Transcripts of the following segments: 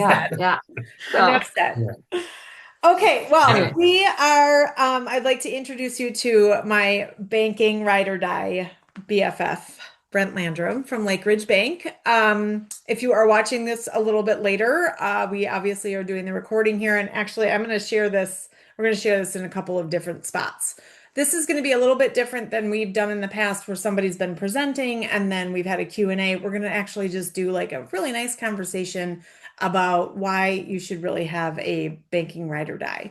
Yeah. So Enough said. Yeah. Okay, well, anyway, we are, I'd like to introduce you to my banking ride or die BFF, Brent Landrum from Lake Ridge Bank. If you are watching this a little bit later, we obviously are doing the recording here, and actually, I'm going to share this. We're going to share this in a couple of different spots. This is going to be a little bit different than we've done in the past where somebody's been presenting and then we've had a Q&A. We're going to actually just do like a really nice conversation about why you should really have a banking ride or die.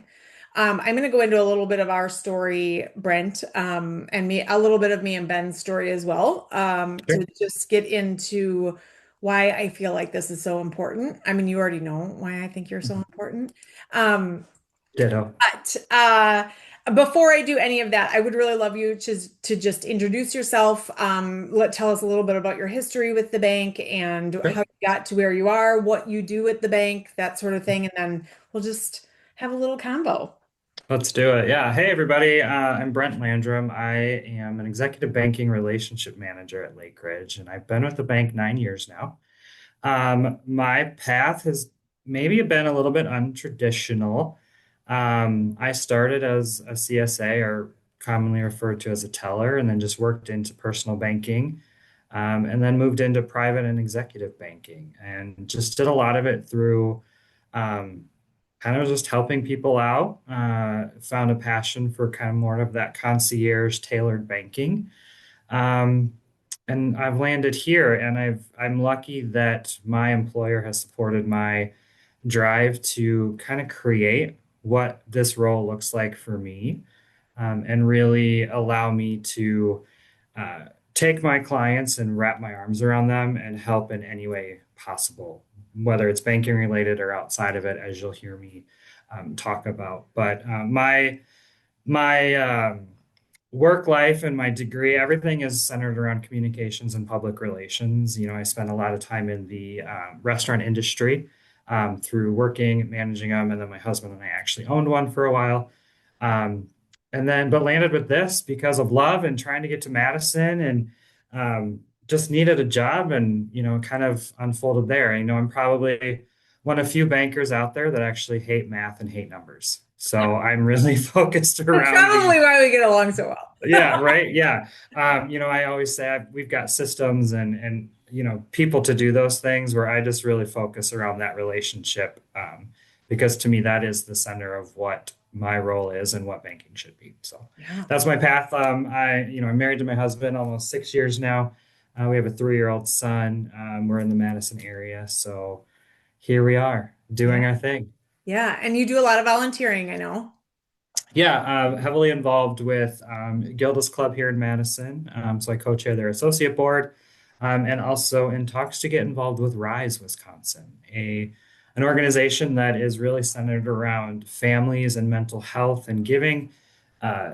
I'm going to go into a little bit of our story, Brent, and me, a little bit of me and Ben's story as well, Sure. to just get into why I feel like this is so important. I mean, you already know why I think you're so important. Um, Ditto. but before I do any of that, I would really love you to just introduce yourself. Tell us a little bit about your history with the bank and how Sure. you got to where you are, what you do at the bank, that sort of thing, and then we'll just have a little combo. Let's do it. Yeah. Hey, everybody. I'm Brent Landrum. I am an executive banking relationship manager at Lake Ridge, and I've been with the bank 9 years now. My path has maybe been a little bit untraditional. I started as a CSA, or commonly referred to as a teller, and then just worked into personal banking, and then moved into private and executive banking, and just did a lot of it through um, kind of just helping people out. Found a passion for kind of more of that concierge tailored banking. Um, and I've landed here, and I'm lucky that my employer has supported my drive to kind of create what this role looks like for me, and really allow me to uh, take my clients and wrap my arms around them and help in any way possible, whether it's banking related or outside of it, as you'll hear me talk about. But my work life and my degree, everything is centered around communications and public relations. I spent a lot of time in the restaurant industry, through working, managing them, and then my husband and I actually owned one for a while. Um, but landed with this because of love and trying to get to Madison, and just needed a job, and kind of unfolded there. I'm probably one of few bankers out there that actually hate math and hate numbers. So I'm really focused That's around the probably why we get along so yeah, well. right. Yeah. I always say we've got systems and people to do those things, where I just really focus around that relationship, because to me that is the center of what my role is and what banking should be. So Yeah. that's my path. I'm married to my husband almost 6 years now. We have a 3-year-old son. We're in the Madison area, so here we are Yeah. doing our thing. Yeah. And you do a lot of volunteering, I know. Yeah, heavily involved with Gilda's Club here in Madison. So I co-chair their associate board, and also in talks to get involved with Rise Wisconsin, an organization that is really centered around families and mental health, and giving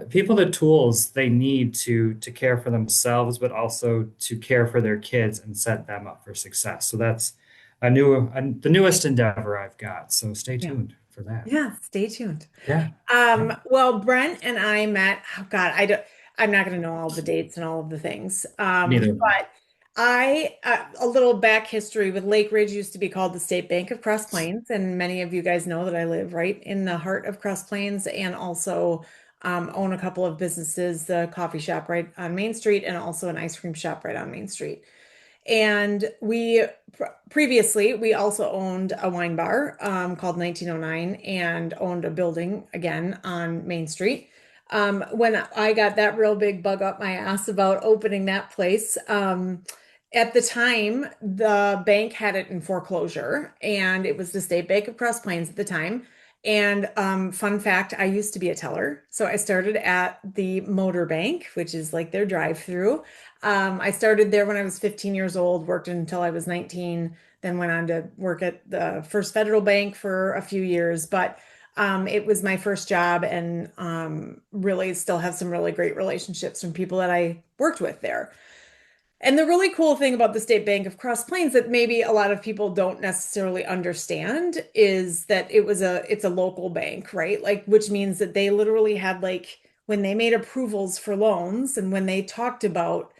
people the tools they need to care for themselves, but also to care for their kids and set them up for success. So that's the newest endeavor I've got. So stay Yeah. tuned for that. Yeah. Stay tuned. Yeah. Yeah. Well, Brent and I met, oh God, I'm not going to know all the dates and all of the things. Neither. But a little back history with Lake Ridge used to be called the State Bank of Cross Plains. And many of you guys know that I live right in the heart of Cross Plains and also own a couple of businesses, the coffee shop right on Main Street and also an ice cream shop right on Main Street. And previously we also owned a wine bar called 1909 and owned a building again on Main Street. When I got that real big bug up my ass about opening that place, at the time the bank had it in foreclosure, and it was the State Bank of Cross Plains at the time. And fun fact, I used to be a teller. So I started at the Motor Bank, which is like their drive-through. I started there when I was 15 years old, worked until I was 19, then went on to work at the First Federal Bank for a few years. But it was my first job, and really still have some really great relationships from people that I worked with there. And the really cool thing about the State Bank of Cross Plains that maybe a lot of people don't necessarily understand is that it's a local bank, right? Like, which means that they literally had like when they made approvals for loans and when they talked about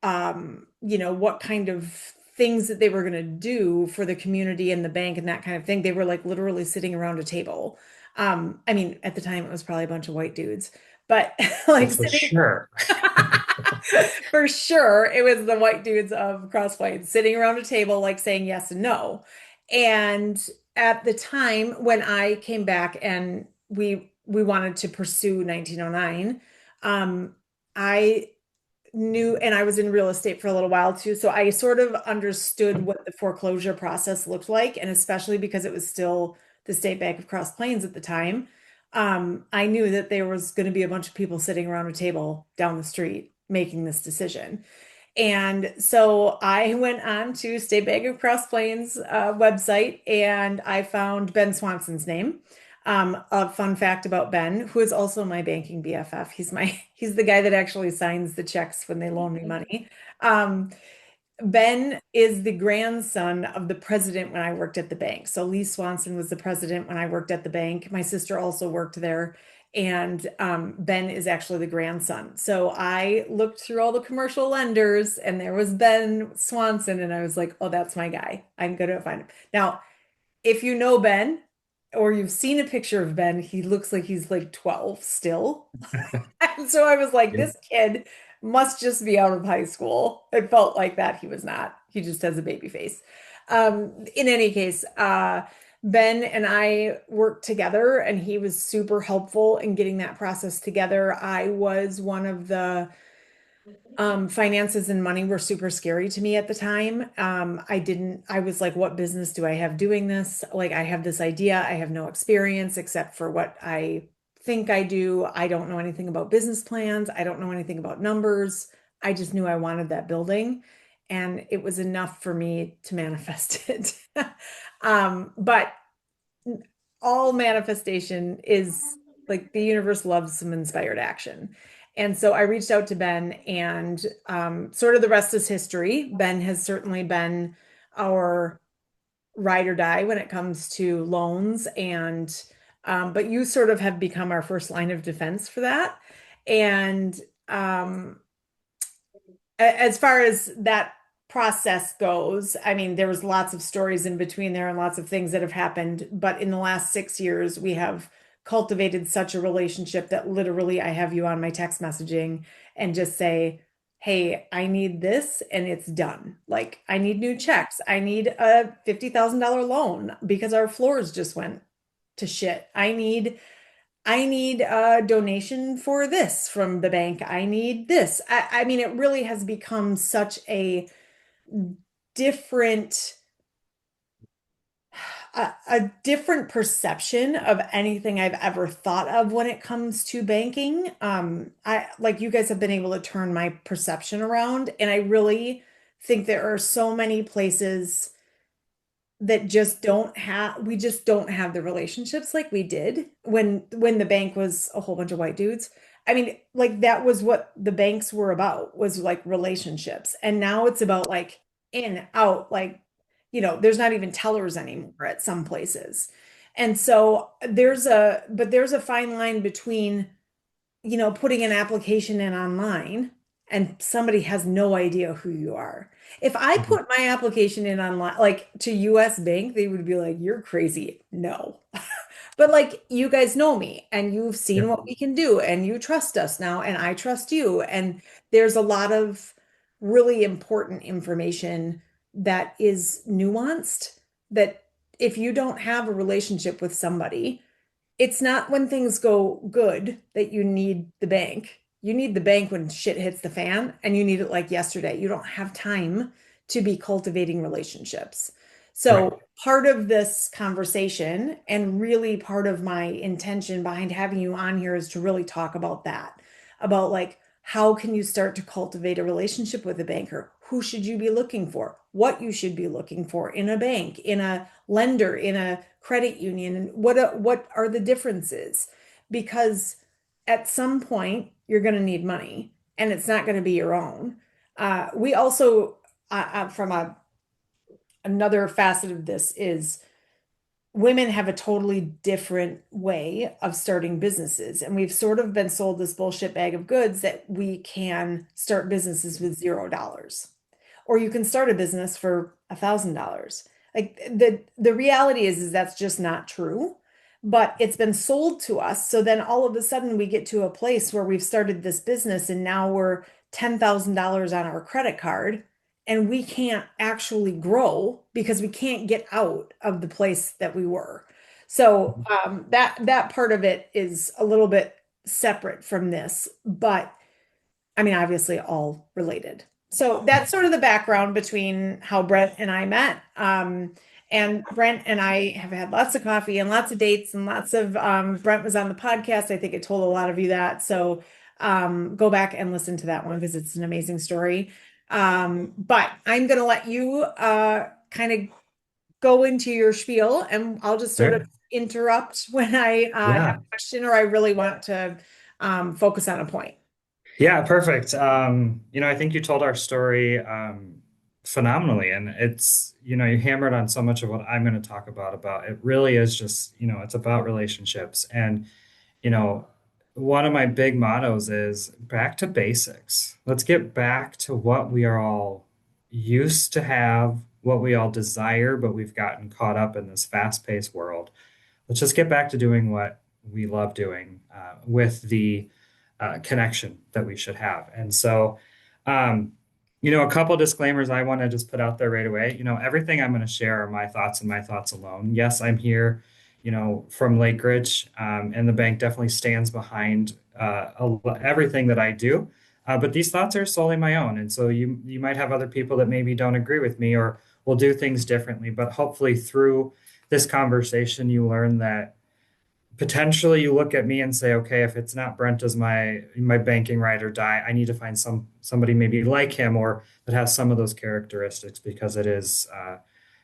what kind of things that they were going to do for the community and the bank and that kind of thing. They were like literally sitting around a table. I mean, at the time it was probably a bunch of white dudes, but Well, like for sitting sure. for sure, it was the white dudes of Cross Plains sitting around a table, like saying yes and no. And at the time when I came back and we wanted to pursue 1909, I knew, and I was in real estate for a little while too, so I sort of understood what the foreclosure process looked like, and especially because it was still the State Bank of Cross Plains at the time, I knew that there was going to be a bunch of people sitting around a table down the street making this decision. And so I went on to State Bank of Cross Plains website and I found Ben Swanson's name. A fun fact about Ben, who is also my banking BFF. He's the guy that actually signs the checks when they loan me money. Um, Ben is the grandson of the president when I worked at the bank. So Lee Swanson was the president when I worked at the bank. My sister also worked there. And Ben is actually the grandson. So I looked through all the commercial lenders and there was Ben Swanson. And I was like, oh, that's my guy. I'm going to find him. Now, if you know Ben or you've seen a picture of Ben, he looks like he's like 12 still. And so I was like, Yeah. this kid must just be out of high school. It felt like that. He was not. He just has a baby face. In any case, Ben and I worked together, and he was super helpful in getting that process together. I was one of the finances and money were super scary to me at the time. I was like, what business do I have doing this? Like, I have this idea. I have no experience except for what I think I do. I don't know anything about business plans. I don't know anything about numbers. I just knew I wanted that building. And it was enough for me to manifest it. But all manifestation is like the universe loves some inspired action. And so I reached out to Ben, and sort of the rest is history. Ben has certainly been our ride or die when it comes to loans, and but you sort of have become our first line of defense for that. And um, as far as that process goes, I mean, there was lots of stories in between there and lots of things that have happened. But in the last 6 years, we have cultivated such a relationship that literally I have you on my text messaging and just say, hey, I need this, and it's done. Like, I need new checks. I need a $50,000 loan because our floors just went to shit. I need a donation for this from the bank. I need this. I mean, it really has become such different, a different perception of anything I've ever thought of when it comes to banking. I like you guys have been able to turn my perception around, and I really think there are so many places that we just don't have the relationships like we did when the bank was a whole bunch of white dudes. I mean, like that was what the banks were about, was like relationships. And now it's about like in, out, like, there's not even tellers anymore at some places. And so there's a fine line between putting an application in online and somebody has no idea who you are. If I Mhm. put my application in online, like to US Bank, they would be like, you're crazy. No. But like you guys know me and you've seen Yeah. what we can do and you trust us now and I trust you. And there's a lot of really important information that is nuanced that if you don't have a relationship with somebody, it's not when things go good that you need the bank. You need the bank when shit hits the fan and you need it like yesterday. You don't have time to be cultivating relationships. Right. So, part of this conversation and really part of my intention behind having you on here is to really talk about that, about like how can you start to cultivate a relationship with a banker? Who should you be looking for? What you should be looking for in a bank, in a lender, in a credit union, and what are the differences? Because at some point you're going to need money, and it's not going to be your own. We also, from another facet of this, is women have a totally different way of starting businesses, and we've sort of been sold this bullshit bag of goods that we can start businesses with $0. or you can start a business for $1,000. Like the reality is that's just not true. But it's been sold to us. So then all of a sudden we get to a place where we've started this business and now we're $10,000 on our credit card and we can't actually grow because we can't get out of the place that we were. So that part of it is a little bit separate from this, but I mean, obviously all related. So that's sort of the background between how Brent and I met. And Brent and I have had lots of coffee and lots of dates and lots of Brent was on the podcast. I think I told a lot of you that. So go back and listen to that one because it's an amazing story. But I'm going to let you kind of go into your spiel and I'll just sort of Sure. interrupt when I have Yeah. a question or I really want to focus on a point. Yeah, perfect. I think you told our story phenomenally, and you hammered on so much of what I'm going to talk about. It really is just, it's about relationships. And, you know, one of my big mottos is back to basics. Let's get back to what we are all used to have, what we all desire, but we've gotten caught up in this fast-paced world. Let's just get back to doing what we love doing with the connection that we should have. And so, um, a couple disclaimers I want to just put out there right away. Everything I'm going to share are my thoughts and my thoughts alone. Yes, I'm here, from Lake Ridge, and the bank definitely stands behind everything that I do. But these thoughts are solely my own, and so you might have other people that maybe don't agree with me or will do things differently. But hopefully, through this conversation, you learn that potentially you look at me and say, okay, if it's not Brent as my banking ride or die, I need to find somebody maybe like him or that has some of those characteristics because it is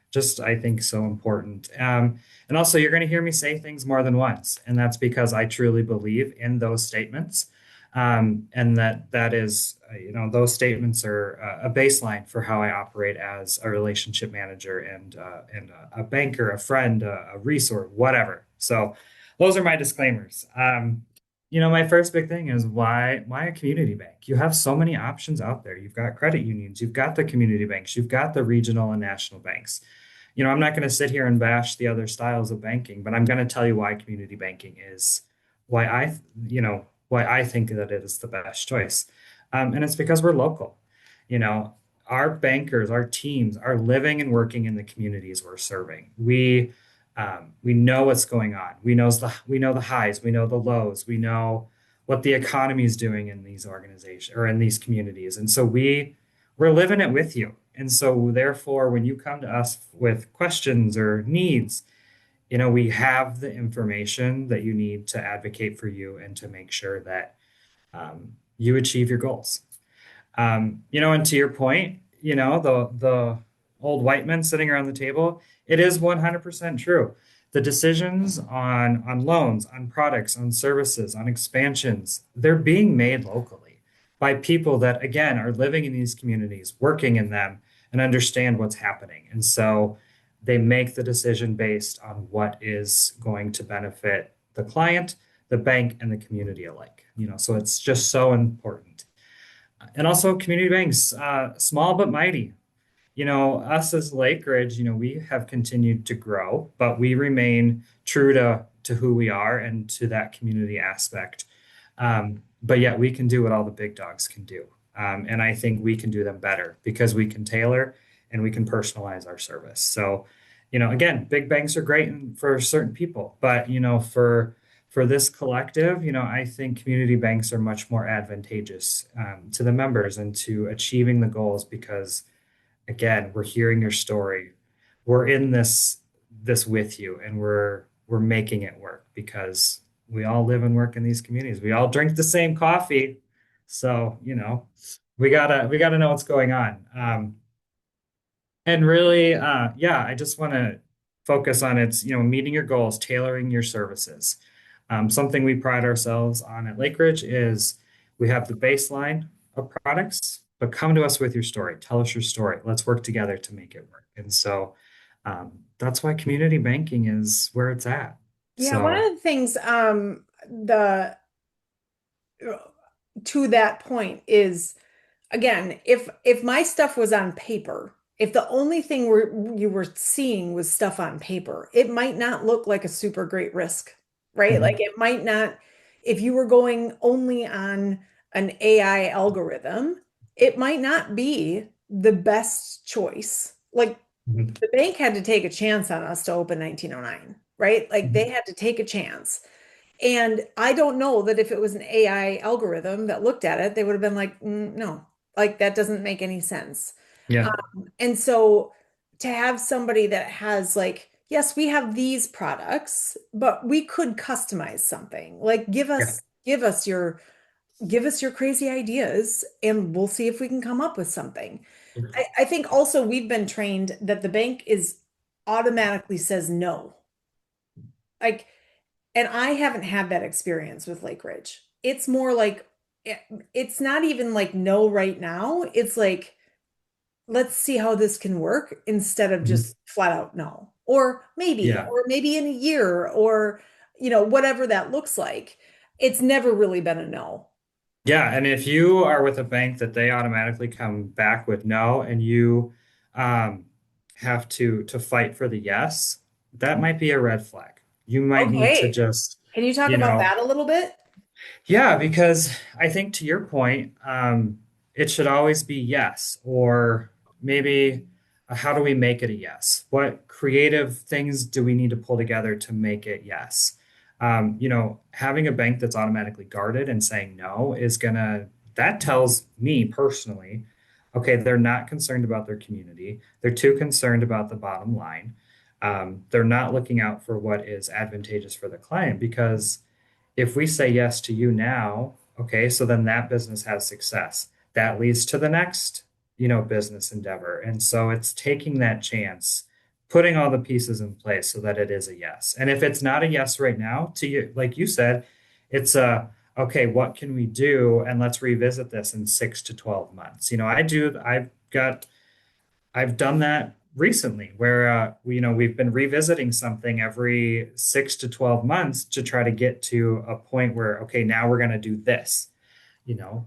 just I think so important. And also, you're going to hear me say things more than once, and that's because I truly believe in those statements, and that is, those statements are a baseline for how I operate as a relationship manager and a banker, a friend, a resource, whatever. So, those are my disclaimers. My first big thing is why a community bank? You have so many options out there. You've got credit unions, you've got the community banks, you've got the regional and national banks. I'm not going to sit here and bash the other styles of banking, but I'm going to tell you why community banking is why why I think that it is the best choice. And it's because we're local. You know, our bankers, our teams are living and working in the communities we're serving. We know what's going on. We know the highs, we know the lows, we know what the economy is doing in these organizations or in these communities. And so we're living it with you. And so therefore, when you come to us with questions or needs, we have the information that you need to advocate for you and to make sure that you achieve your goals. And to your point, the old white men sitting around the table, it is 100% true. The decisions on loans, on products, on services, on expansions, they're being made locally by people that, again, are living in these communities, working in them, and understand what's happening. And so they make the decision based on what is going to benefit the client, the bank, and the community alike. So it's just so important. And also community banks, small but mighty. Us as Lake Ridge, we have continued to grow, but we remain true to who we are and to that community aspect. But yet we can do what all the big dogs can do. And I think we can do them better because we can tailor and we can personalize our service. So, again, big banks are great for certain people, but for this collective, I think community banks are much more advantageous to the members and to achieving the goals because, again, we're hearing your story. We're in this with you, and we're making it work because we all live and work in these communities. We all drink the same coffee, so we gotta know what's going on. And really, yeah, I just want to focus on it's, meeting your goals, tailoring your services. Something we pride ourselves on at Lake Ridge is we have the baseline of products, but come to us with your story. Tell us your story. Let's work together to make it work. And so that's why community banking is where it's at. Yeah, one So, of the things the to that point is again, if my stuff was on paper, if the only thing you were seeing was stuff on paper, it might not look like a super great risk, right? Like Mhm. it might not, if you were going only on an AI algorithm, it might not be the best choice. Like Mhm. the bank had to take a chance on us to open 1909, right? Like they Mhm. had to take a chance. And I don't know that if it was an AI algorithm that looked at it, they would have been like, no, like that doesn't make any sense. Yeah. And so to have somebody that has like, yes, we have these products, but we could customize something. Like Yeah. give us your crazy ideas and we'll see if we can come up with something. I think also we've been trained that the bank is automatically says no. Like, and I haven't had that experience with Lake Ridge. It's more like it- it's not even like no right now. It's like let's see how this can work instead of Mhm. just flat out no. Yeah. Or maybe in a year or whatever that looks like. It's never really been a no. Yeah, and if you are with a bank that they automatically come back with no, and you um, have to fight for the yes, that might be a red flag. You might need to Okay. just, Can you talk you about know, that a little bit? yeah, because I think to your point, it should always be yes, or maybe how do we make it a yes? What creative things do we need to pull together to make it yes? Having a bank that's automatically guarded and saying no that tells me personally, okay, they're not concerned about their community. They're too concerned about the bottom line. They're not looking out for what is advantageous for the client because if we say yes to you now, okay, so then that business has success. That leads to the next, business endeavor. And so it's taking that chance, putting all the pieces in place so that it is a yes. And if it's not a yes right now, to you, like you said, it's okay, what can we do? And let's revisit this in 6 to 12 months. I've done that recently where we've been revisiting something every 6 to 12 months to try to get to a point where okay, now we're going to do this,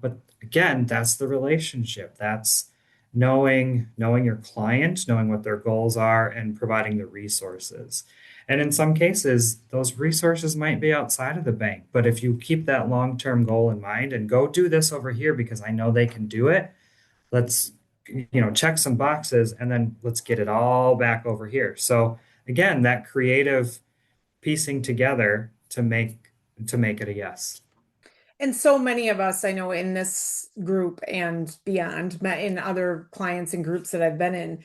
but again, that's the relationship. That's knowing your client, knowing what their goals are and providing the resources. And in some cases, those resources might be outside of the bank, but if you keep that long-term goal in mind and go do this over here because I know they can do it, let's check some boxes and then let's get it all back over here. So again, that creative piecing together to make it a yes. And so many of us, I know in this group and beyond, in other clients and groups that I've been in,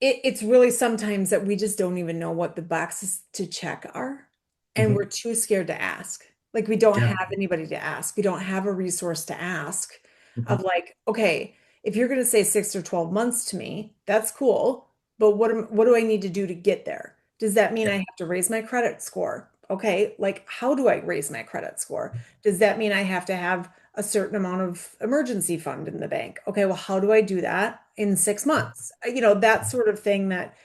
it's really sometimes that we just don't even know what the boxes to check are. And we're Mhm. too scared to ask. Like we don't Yeah. have anybody to ask. We don't have a resource to ask of Mhm. like, okay, if you're going to say 6 or 12 months to me, that's cool. But what do I need to do to get there? Does that mean I Yeah. have to raise my credit score? Okay, like how do I raise my credit score? Does that mean I have to have a certain amount of emergency fund in the bank? Okay, well, how do I do that in 6 months? That sort of thing that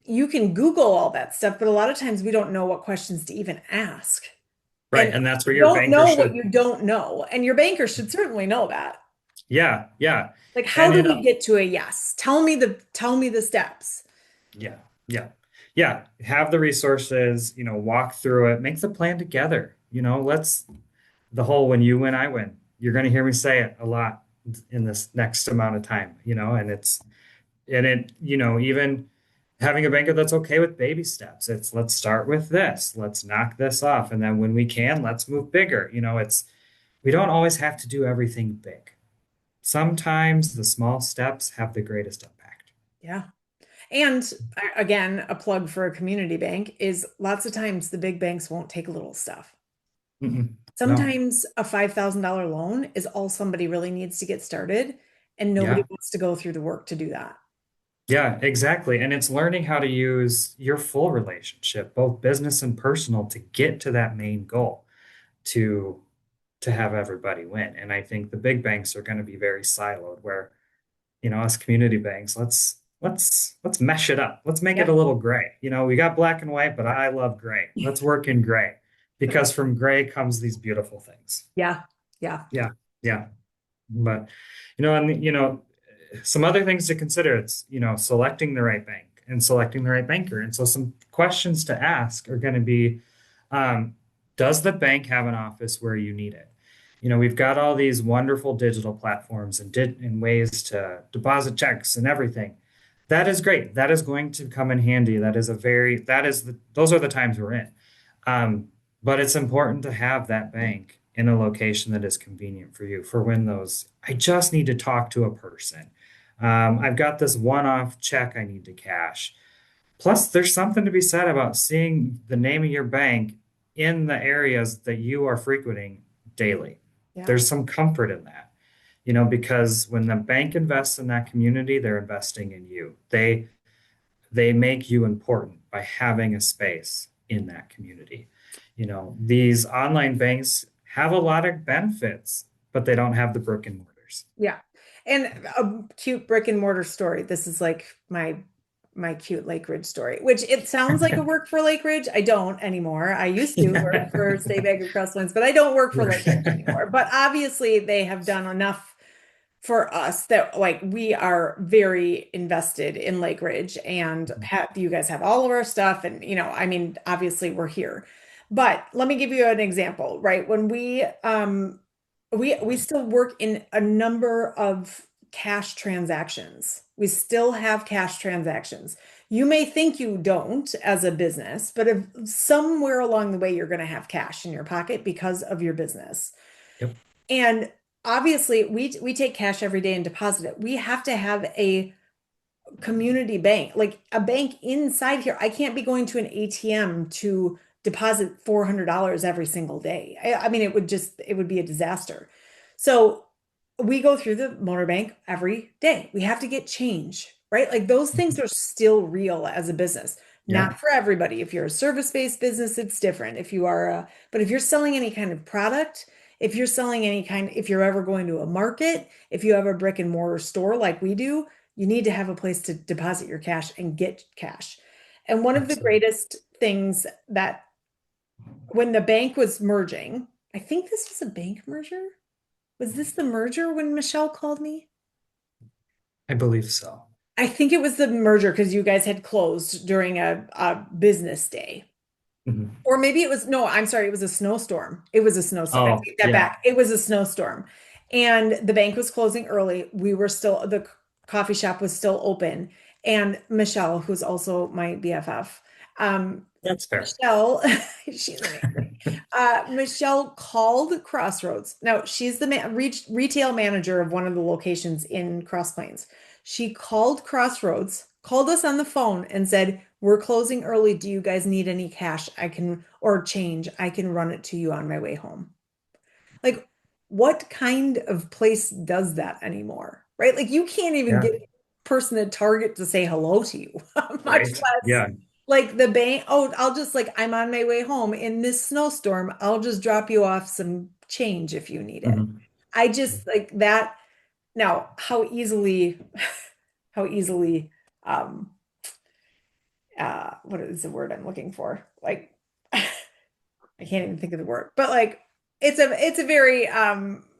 you can Google all that stuff, but a lot of times we don't know what questions to even ask. Right. And And that's where you your don't banker know what should, you don't know. And your banker should certainly know that. yeah, yeah. Like, how And do we get to a yes? Tell me the steps. yeah, yeah, yeah. Have the resources, walk through it, make the plan together. The whole when you win, I win. You're going to hear me say it a lot in this next amount of time, even having a banker that's okay with baby steps. It's let's start with this, let's knock this off. And then when we can, let's move bigger. We don't always have to do everything big. Sometimes the small steps have the greatest impact. Yeah. And again, a plug for a community bank is lots of times the big banks won't take little stuff. Mm-mm. No. Sometimes a $5,000 loan is all somebody really needs to get started, and nobody Yeah. wants to go through the work to do that. Yeah, exactly. And it's learning how to use your full relationship, both business and personal, to get to that main goal to to have everybody win. And I think the big banks are going to be very siloed where, us community banks, let's mesh it up. Let's make it Yeah. a little gray. We got black and white, but I love gray. Let's work in gray because from gray comes these beautiful things. Yeah. Yeah. Yeah. Yeah. But, some other things to consider. It's, selecting the right bank and selecting the right banker. And so some questions to ask are going to be, um, does the bank have an office where you need it? We've got all these wonderful digital platforms and ways to deposit checks and everything. That is great. That is going to come in handy. Those are the times we're in. But it's important to have that bank in a location that is convenient for you for when I just need to talk to a person. I've got this one-off check I need to cash. Plus, there's something to be said about seeing the name of your bank in the areas that you are frequenting daily. Yeah. There's some comfort in that, because when the bank invests in that community, they're investing in you. They make you important by having a space in that community. These online banks have a lot of benefits, but they don't have the brick and mortars. Yeah. And a cute brick and mortar story. This is like my cute Lake Ridge story, which it sounds like a work for Lake Ridge. I don't anymore. I used to work for State Bank of Crosswinds, but I don't work for Lake Ridge anymore. But obviously they have done enough for us that like we are very invested in Lake Ridge and you guys have all of our stuff and I mean obviously we're here. But let me give you an example, right? When we still work in a number of cash transactions. We still have cash transactions. You may think you don't as a business, but if somewhere along the way you're going to have cash in your pocket because of your business. Yep. And obviously we take cash every day and deposit it. We have to have a community bank, like a bank inside here. I can't be going to an ATM to deposit $400 every single day. I mean, it would be a disaster. So we go through the motor bank every day. We have to get change, right? Like those things are still real as a business. Yeah. Not for everybody. If you're a service-based business, it's different. But if you're selling any kind of product, if you're ever going to a market, if you have a brick and mortar store like we do, you need to have a place to deposit your cash and get cash. And one of the Absolutely. greatest things that when the bank was merging, I think this was a bank merger. Was this the merger when Michelle called me? I believe so. I think it was the merger because you guys had closed during a business day. Mhm. Or maybe it was, no, I'm sorry, it was a snowstorm. It was a snowstorm. I Oh, take that yeah. back. It was a snowstorm. And the bank was closing early. The coffee shop was still open. And Michelle, who's also my BFF, That's fair. Michelle, she's amazing. Michelle called Crossroads. Now, she's the retail manager of one of the locations in Cross Plains. She called Crossroads, called us on the phone and said, "We're closing early. Do you guys need any cash? Or change. I can run it to you on my way home." Like, what kind of place does that anymore? Right? Like, you can't even Yeah. get a person at Target to say hello to you, much Right. less Yeah. like the bank. Oh, I'll just like, I'm on my way home in this snowstorm. I'll just drop you off some change if you need it. Mhm. I just like that. Now, how easily, um, what is the word I'm looking for? Like, I can't even think of the word, but like it's a very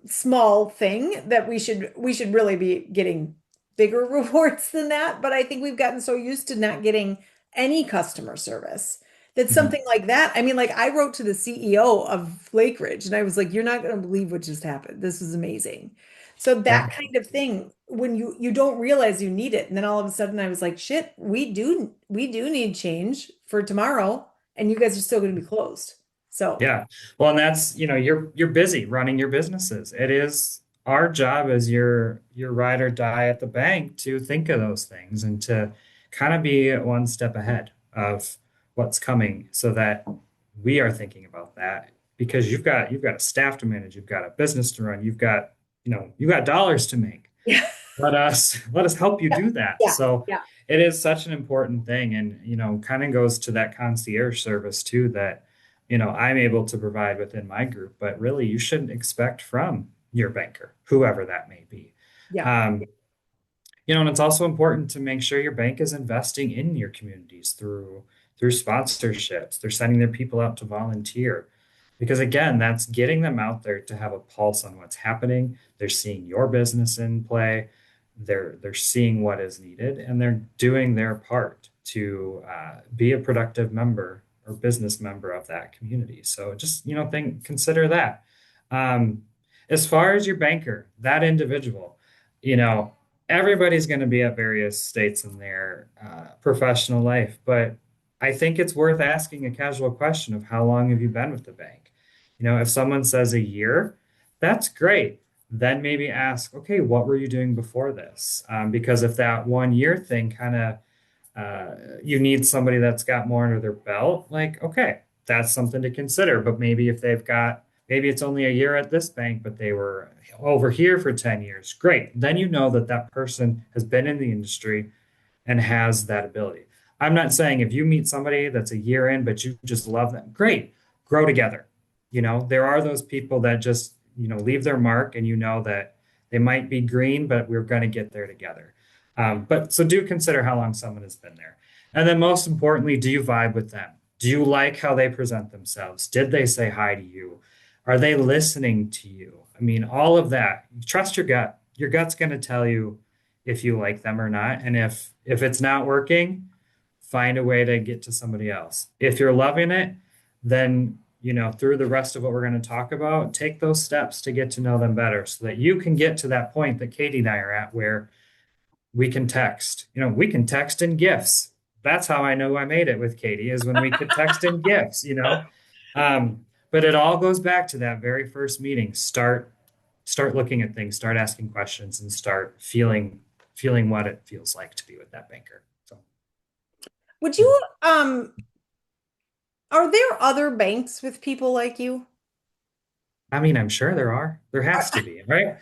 small thing that we should really be getting bigger rewards than that. But I think we've gotten so used to not getting any customer service that Mhm. something like that. I mean, like I wrote to the CEO of Lake Ridge and I was like, "You're not going to believe what just happened. This is amazing." So Yeah. that kind of thing, when you don't realize you need it, and then all of a sudden I was like, "Shit, we do need change for tomorrow, and you guys are still going to be closed." So, Yeah. Well, and that's, you're busy running your businesses. It is our job as your ride or die at the bank to think of those things and to kind of be one step ahead of what's coming so that we are thinking about that because you've got a staff to manage, you've got a business to run, you've got dollars to make. yeah, Let us help you yeah, do that. yeah, So yeah, it is such an important thing and kind of goes to that concierge service too that I'm able to provide within my group, but really you shouldn't expect from your banker, whoever that may be. yeah, Um, and it's also important to make sure your bank is investing in your communities through sponsorships. They're sending their people out to volunteer. Because again, that's getting them out there to have a pulse on what's happening. They're seeing your business in play. They're seeing what is needed, and they're doing their part to be a productive member or business member of that community. So just consider that. Um, as far as your banker, that individual, you know, everybody's going to be at various states in their professional life, but I think it's worth asking a casual question of how long have you been with the bank? If someone says a year, that's great. Then maybe ask, okay, what were you doing before this? Because if that 1 year thing kind of, you need somebody that's got more under their belt, like, okay, that's something to consider. But maybe if maybe it's only a year at this bank, but they were over here for 10 years, great. Then you know that that person has been in the industry and has that ability. I'm not saying if you meet somebody that's a year in, but you just love them, great, grow together. There are those people that just, leave their mark and you know that they might be green, but we're going to get there together. But so do consider how long someone has been there. And then most importantly, do you vibe with them? Do you like how they present themselves? Did they say hi to you? Are they listening to you? I mean, all of that. Trust your gut. Your gut's going to tell you if you like them or not. And if it's not working, find a way to get to somebody else. If you're loving it, then through the rest of what we're going to talk about, take those steps to get to know them better so that you can get to that point that Katie and I are at where we can text. We can text in GIFs. That's how I know I made it with Katie is when we could text in GIFs. But it all goes back to that very first meeting. Start looking at things, start asking questions, and start feeling what it feels like to be with that banker. So, Would yeah. you, are there other banks with people like you? I mean, I'm sure there are. There has to be, right?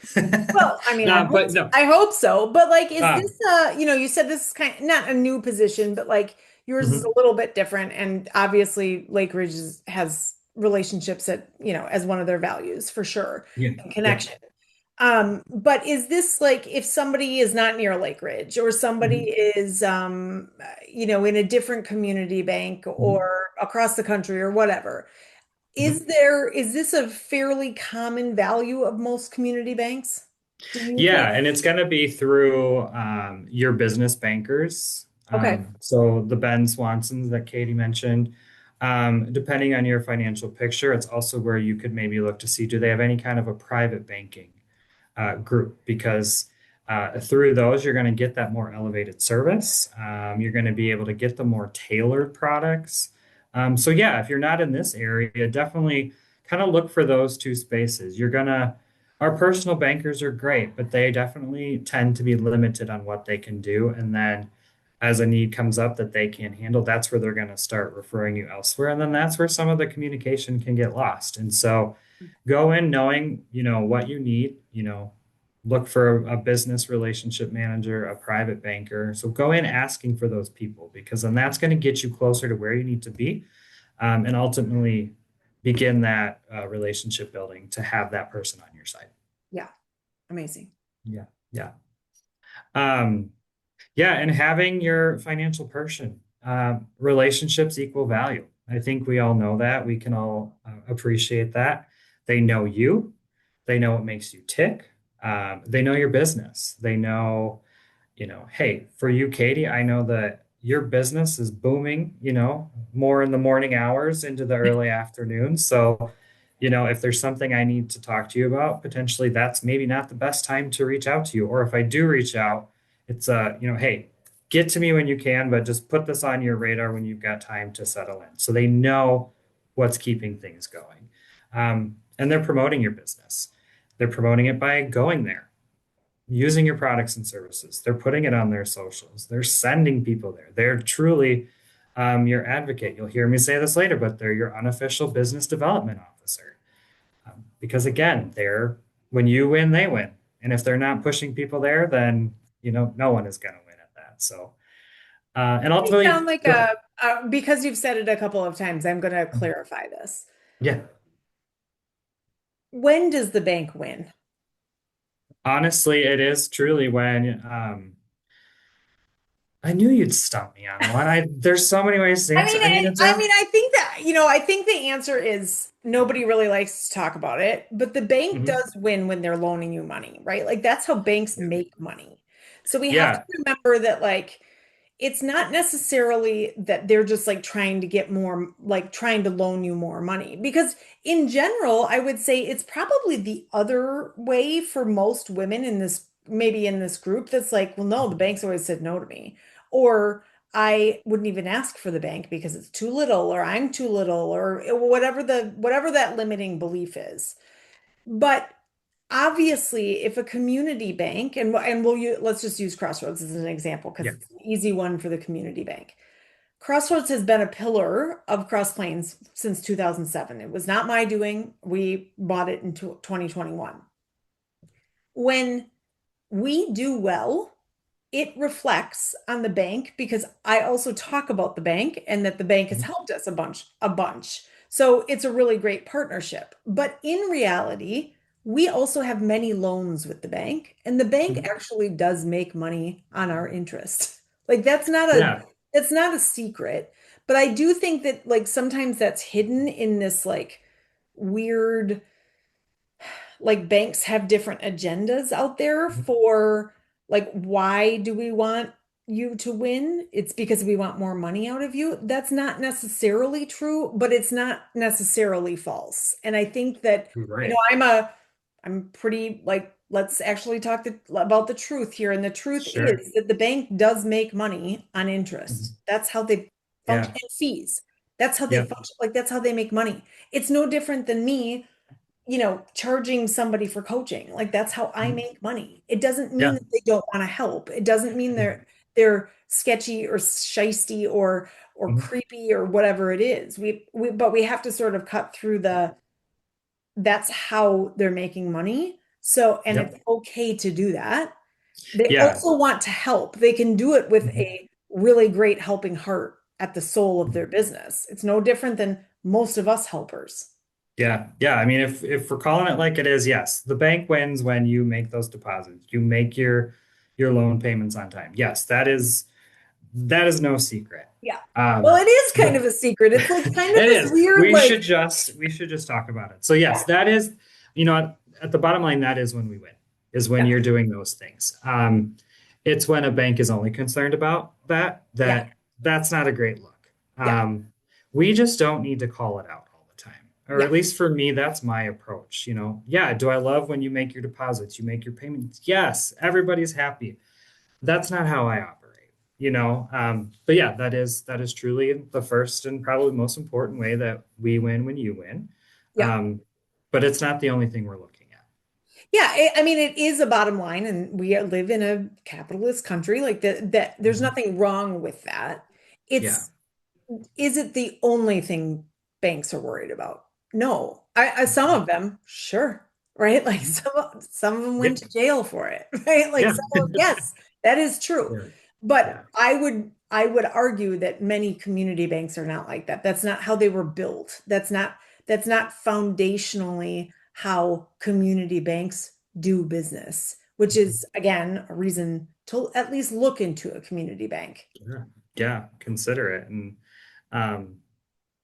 Well, I mean, But no. I hope so. But like, is Um, this you said this is kind of not a new position, but like yours is a mhm, little bit different. And obviously Lake Ridge has relationships as one of their values for sure yeah, and yeah. connection. But is this like if somebody is not near Lake Ridge or somebody Mhm, is in a different community bank mhm. or across the country or whatever, Mhm. is this a fairly common value of most community banks? Do you think? Yeah, and it's going to be through your business bankers. Okay. So the Ben Swansons that Katie mentioned, depending on your financial picture, it's also where you could maybe look to see do they have any kind of a private banking group because through those, you're going to get that more elevated service. You're going to be able to get the more tailored products. So, yeah, if you're not in this area, definitely kind of look for those two spaces. Our personal bankers are great, but they definitely tend to be limited on what they can do. And then as a need comes up that they can't handle, that's where they're going to start referring you elsewhere. And then that's where some of the communication can get lost. And so, go in knowing, what you need, look for a business relationship manager, a private banker. So go in asking for those people because then that's going to get you closer to where you need to be and ultimately begin that relationship building to have that person on your side. Yeah. Amazing. Yeah. Yeah. Um, yeah. And having your financial person, relationships equal value. I think we all know that. We can all appreciate that. They know you, they know what makes you tick. They know your business. They know, hey, for you, Katie, I know that your business is booming, more in the morning hours into the early afternoon. So, if there's something I need to talk to you about, potentially that's maybe not the best time to reach out to you. Or if I do reach out, it's hey, get to me when you can, but just put this on your radar when you've got time to settle in. So they know what's keeping things going. And they're promoting your business. They're promoting it by going there, using your products and services. They're putting it on their socials. They're sending people there. They're truly your advocate. You'll hear me say this later, but they're your unofficial business development officer. Because again, when you win, they win. And if they're not pushing people there, then no one is going to win at that. So, and You ultimately, sound like go ahead. because you've said it a couple of times, I'm going to clarify this. Yeah. When does the bank win? Honestly, it is truly when I knew you'd stump me on one. There's so many ways to answer. I mean, it's I think that, I think the answer is nobody really likes to talk about it, but the bank Mhm. does win when they're loaning you money, right? Like that's how banks Yeah. make money. So we have to Yeah. remember that like it's not necessarily that they're just like trying to get more, like trying to loan you more money. Because in general, I would say it's probably the other way for most women in this, maybe in this group, that's like, well, no, the bank's always said no to me. Or I wouldn't even ask for the bank because it's too little, or I'm too little, or whatever that limiting belief is. But obviously, if a community bank, and let's just use Crossroads as an example because Yeah. it's an easy one for the community bank. Crossroads has been a pillar of Cross Plains since 2007. It was not my doing. We bought it in 2021. When we do well, it reflects on the bank because I also talk about the bank and that the bank has Mhm. helped us a bunch. So it's a really great partnership. But in reality, we also have many loans with the bank, and the bank Mhm. actually does make money on our interest. Like Yeah. that's not a secret. But I do think that like sometimes that's hidden in this like weird, like banks have different agendas out there Mhm. for like why do we want you to win? It's because we want more money out of you. That's not necessarily true, but it's not necessarily false. And I think that, Right. I'm pretty like, let's actually talk about the truth here. And the truth Sure. is that the bank does make money on Mhm. interest. That's how they function, Yeah. and fees. That's how they Yep. function. Like that's how they make money. It's no different than me charging somebody for coaching. Like that's how I Mhm. make money. It doesn't mean Yeah. that they don't want to help. It doesn't mean Mhm. they're sketchy or shisty or Mhm. creepy or whatever it is. But we have to sort of cut through that's how they're making money. So, and it's Yep. okay to do that. They Yeah. also want to help. They can do it with Mhm. a really great helping heart at the soul of their Mhm. business. It's no different than most of us helpers. Yeah. Yeah. I mean, if we're calling it like it is, yes, the bank wins when you make those deposits. You make your loan payments on time. Yes, that is no secret. Yeah. Well, Um, it is kind but of a secret. It's like kind of it this is. weird, like, We should just talk about it. So yes, that is, at the bottom line, that is when we win, is when yeah, you're doing those things. It's when a bank is only concerned about yeah, that's not a great look. yeah, We just don't need to call it out all the time. Or yeah, at least for me, that's my approach. Yeah, do I love when you make your deposits, you make your payments? Yes, everybody's happy. That's not how I operate. But yeah, that is truly the first and probably most important way that we win when you win. yeah. um, but it's not the only thing we're looking at. Yeah, I mean, it is a bottom line, and we live in a capitalist country. Like that, there's Mhm. nothing wrong with that. Yeah. It's Is it the only thing banks are worried about? No. Some of them, sure, right? Like Mhm. some of them went Yep. to jail for it, right? Like Yeah. some of, yes, that is true. Yeah. But Yeah. I would argue that many community banks are not like that. That's not how they were built. That's not foundationally how community banks do business, which Mhm. is again a reason to at least look into a community bank. Yeah. Yeah. Consider it. Um,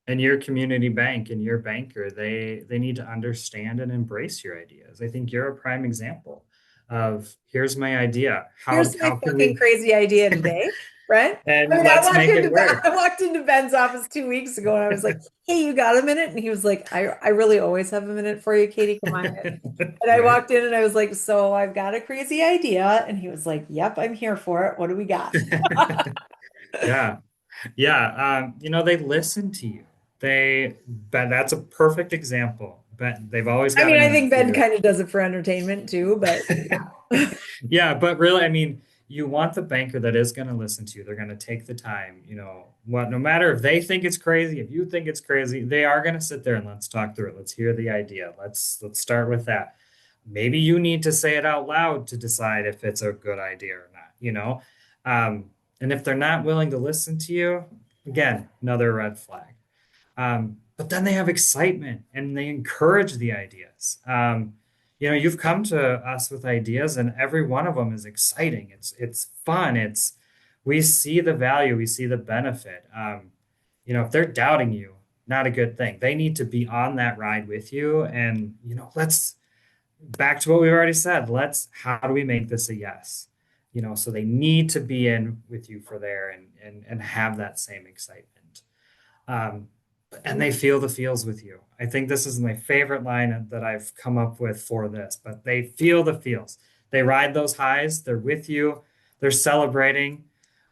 and your community bank and your banker, they need to understand and embrace your ideas. I think you're a prime example of here's my idea. How Here's my how can fucking we crazy idea today, right? I and mean, let's make it work. I walked into Ben's office 2 weeks ago and I was like, "Hey, you got a minute?" And he was like, "I really always have a minute for you, Katie. Come on in." And I Right. walked in and I was like, "So I've got a crazy idea." And he was like, "Yep, I'm here for it. What do we got?" Yeah. Yeah. They listen to you. But that's a perfect example. But they've always I got mean, an I ear think for Ben you. kind of does it for entertainment too, but yeah. Yeah, but really, I mean, you want the banker that is going to listen to you. They're going to take the time, no matter if they think it's crazy, if you think it's crazy, they are going to sit there and let's talk through it. Let's hear the idea. Let's start with that. Maybe you need to say it out loud to decide if it's a good idea or not. Um, and if they're not willing to listen to you, again, another red flag. But then they have excitement and they encourage the ideas. You've come to us with ideas, and every one of them is exciting. It's fun. It's we see the value, we see the benefit. If they're doubting you, not a good thing. They need to be on that ride with you. And, let's back to what we've already said. How do we make this a yes? So they need to be in with you for there and have that same excitement. Um, and they feel the feels with you. I think this is my favorite line that I've come up with for this, but they feel the feels. They ride those highs. They're with you. They're celebrating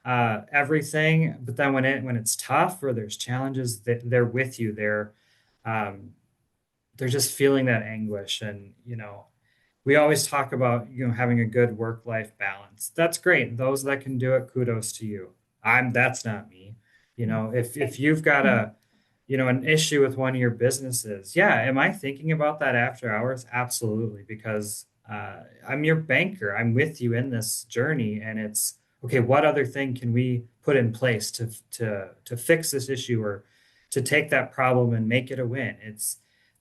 everything. But then when it's tough or there's challenges, they're with you. Um, they're just feeling that anguish. And we always talk about having a good work-life balance. That's great. Those that can do it, kudos to you. That's not me. If you've got an issue with one of your businesses, yeah, am I thinking about that after hours? Absolutely, because I'm your banker. I'm with you in this journey, and it's okay. What other thing can we put in place to fix this issue or to take that problem and make it a win?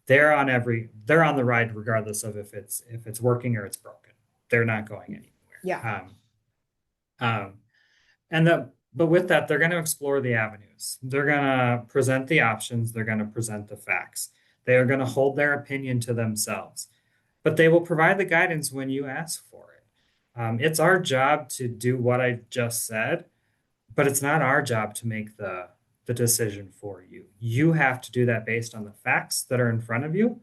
They're on the ride regardless of if it's working or it's broken. They're not going Yeah. anywhere. Um, but with that, they're going to explore the avenues. They're going to present the options. They're going to present the facts. They are going to hold their opinion to themselves, but they will provide the guidance when you ask for it. It's our job to do what I just said, but it's not our job to make the decision for you. You have to do that based on the facts that are in front of you.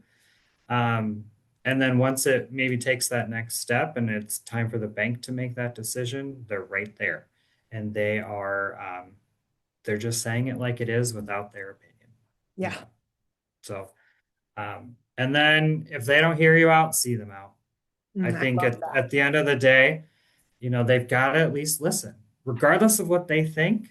Um, and then once it maybe takes that next step and it's time for the bank to make that decision, they're right there. And they're just saying it like it is without their opinion. Yeah. So, and then if they don't hear you out, see them out. I I think love at, that. at the end of the day, they've got to at least listen, regardless of what they think.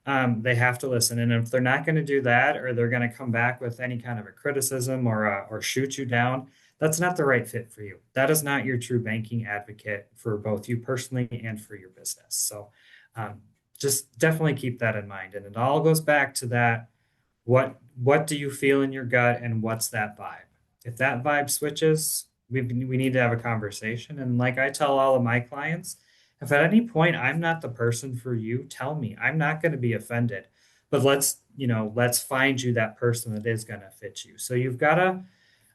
They have to listen, and if they're not going to do that, or they're going to come back with any kind of a criticism or shoot you down, that's not the right fit for you. That is not your true banking advocate for both you personally and for your business. So, um, just definitely keep that in mind, and it all goes back to that. What do you feel in your gut, and what's that vibe? If that vibe switches, we need to have a conversation. And like I tell all of my clients, if at any point I'm not the person for you, tell me. I'm not going to be offended. But let's find you that person that is going to fit you. So you've got to,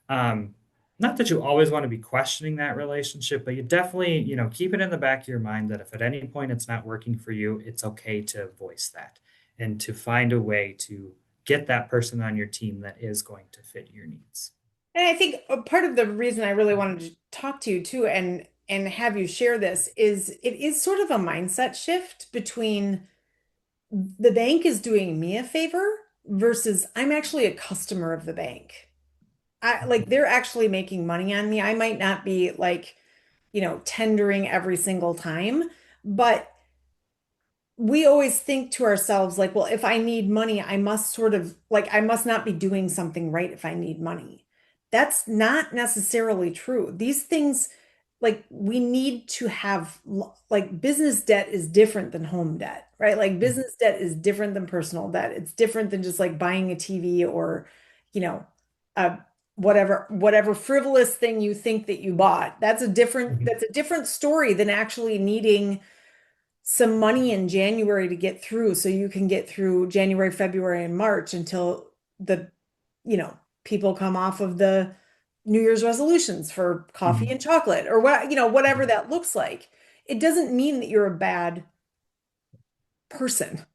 um, not that you always want to be questioning that relationship, but you definitely, keep it in the back of your mind that if at any point it's not working for you, it's okay to voice that and to find a way to get that person on your team that is going to fit your needs. And I think a part of the reason I really wanted to talk to you too and have you share this is it is sort of a mindset shift between the bank is doing me a favor versus I'm actually a customer of the bank. I like they're actually making money on me. I might not be like, tendering every single time, but we always think to ourselves like, well, if I need money, I must sort of like I must not be doing something right if I need money. That's not necessarily true. These things like we need to have like business debt is different than home debt, right? Like business debt is different than personal debt. It's different than just like buying a TV or, you know, a whatever frivolous thing you think that you bought. Mhm. That's a different story than actually needing some money in January to get through so you can get through January, February, and March until the, people come off of the New Year's resolutions for coffee Mhm. and chocolate or whatever Mhm. that looks like. It doesn't mean that you're a bad person.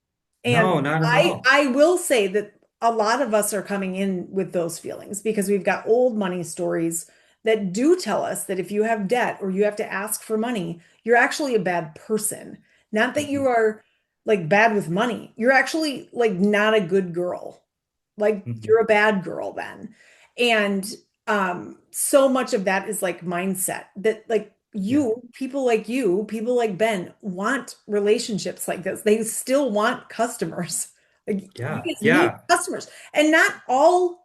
And No, not at I all. I will say that a lot of us are coming in with those feelings because we've got old money stories that do tell us that if you have debt or you have to ask for money, you're actually a bad person. Not that you Mhm. are like bad with money. You're actually like not a good girl. Like Mhm. you're a bad girl then. And so much of that is like mindset that like Yeah. people like Ben want relationships like this. They still want customers. Like you Yeah. guys need Yeah. customers. And not all,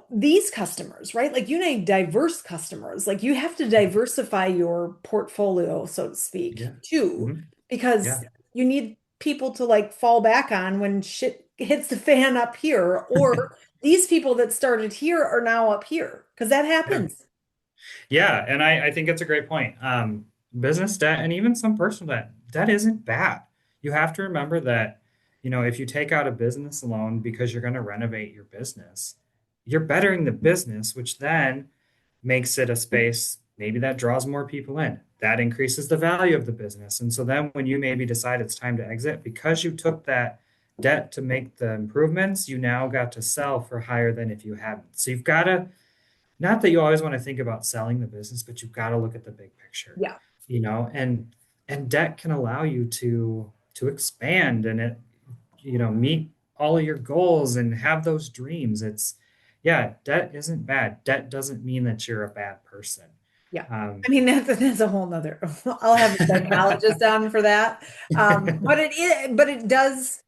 these customers, right? Like you need diverse customers. Like you have to Mhm. diversify your portfolio, so to speak, Yeah. too, Mhm. because Yeah. you need people to like fall back on when shit hits the fan up here, or these people that started here are now up here, because that Yeah. happens. Yeah. And I think it's a great point. Business debt and even some personal debt. that isn't bad. You have to remember that, if you take out a business loan because you're going to renovate your business, you're bettering the business, which then makes it a space maybe that draws more people in. That increases the value of the business. And so then when you maybe decide it's time to exit, because you took that debt to make the improvements, you now got to sell for higher than if you hadn't. So you've got to, not that you always want to think about selling the business, but you've got to look at the big picture, Yeah. and debt can allow you to expand and meet all of your goals and have those dreams. Yeah, debt isn't bad. Debt doesn't mean that you're a bad person. Yeah. Um, I mean, that's a whole nother, I'll have a psychologist on for that. But it does,